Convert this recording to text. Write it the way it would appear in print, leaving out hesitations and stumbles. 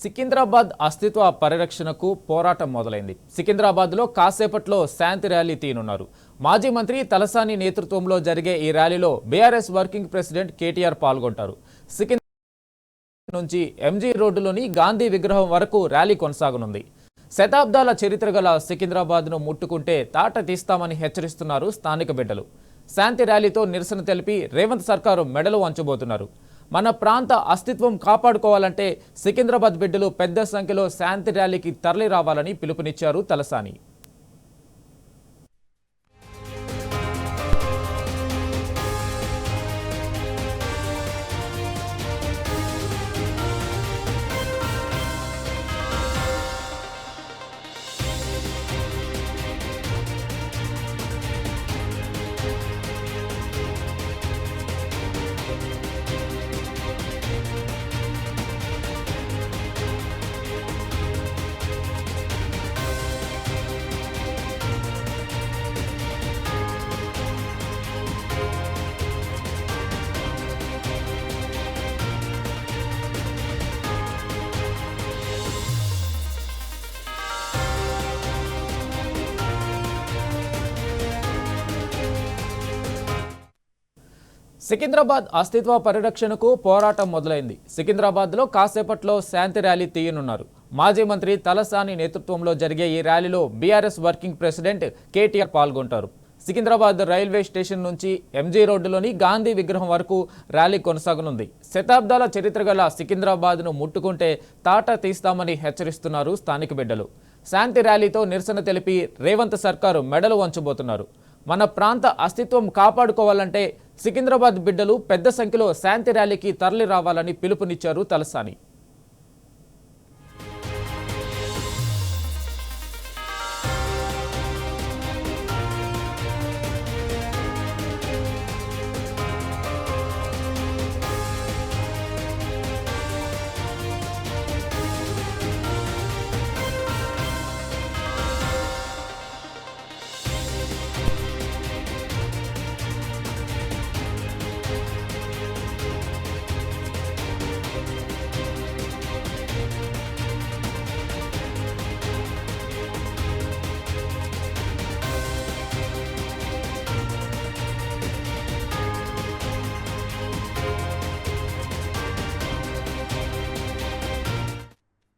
సికింద్రాబాద్ అస్తిత్వ పరిరక్షణకు పోరాటం మొదలైంది. సికింద్రాబాద్లో కాసేపట్లో శాంతి ర్యాలీ తీయనున్నారు. మాజీ మంత్రి తలసాని నేతృత్వంలో జరిగే ఈ ర్యాలీలో బీఆర్ఎస్ వర్కింగ్ ప్రెసిడెంట్ కేటీఆర్ పాల్గొంటారు. సికింద్రాబాద్ నుంచి ఎంజీ రోడ్డులోని గాంధీ విగ్రహం వరకు ర్యాలీ కొనసాగనుంది. శతాబ్దాల చరిత్ర గల సికింద్రాబాద్ను ముట్టుకుంటే తాట తీస్తామని హెచ్చరిస్తున్నారు స్థానిక బిడ్డలు. శాంతి ర్యాలీతో నిరసన తెలిపి రేవంత్ సర్కారు మెడలు వంచబోతున్నారు. మన ప్రాంత అస్తిత్వం కాపాడుకోవాలంటే సికింద్రాబాద్ బిడ్డలు పెద్ద సంఖ్యలో శాంతి ర్యాలీకి తరలి రావాలని పిలుపునిచ్చారు తలసాని. సికింద్రాబాద్ అస్తిత్వ పరిరక్షణకు పోరాటం మొదలైంది. సికింద్రాబాద్లో కాసేపట్లో శాంతి ర్యాలీ తీయనున్నారు. మాజీ మంత్రి తలసాని నేతృత్వంలో జరిగే ఈ ర్యాలీలో బీఆర్ఎస్ వర్కింగ్ ప్రెసిడెంట్ కేటీఆర్ పాల్గొంటారు. సికింద్రాబాద్ రైల్వే స్టేషన్ నుంచి ఎంజీ రోడ్డులోని గాంధీ విగ్రహం వరకు ర్యాలీ కొనసాగనుంది. శతాబ్దాల చరిత్ర గల సికింద్రాబాద్ను ముట్టుకుంటే తాట తీస్తామని హెచ్చరిస్తున్నారు స్థానిక బిడ్డలు. శాంతి ర్యాలీతో నిరసన తెలిపి రేవంత్ సర్కారు మెడలు వంచబోతున్నారు. మన ప్రాంత అస్తిత్వం కాపాడుకోవాలంటే సికింద్రాబాద్ బిడ్డలు పెద్ద సంఖ్యలో శాంతి ర్యాలీకి తరలి రావాలని పిలుపునిచ్చారు తలసాని.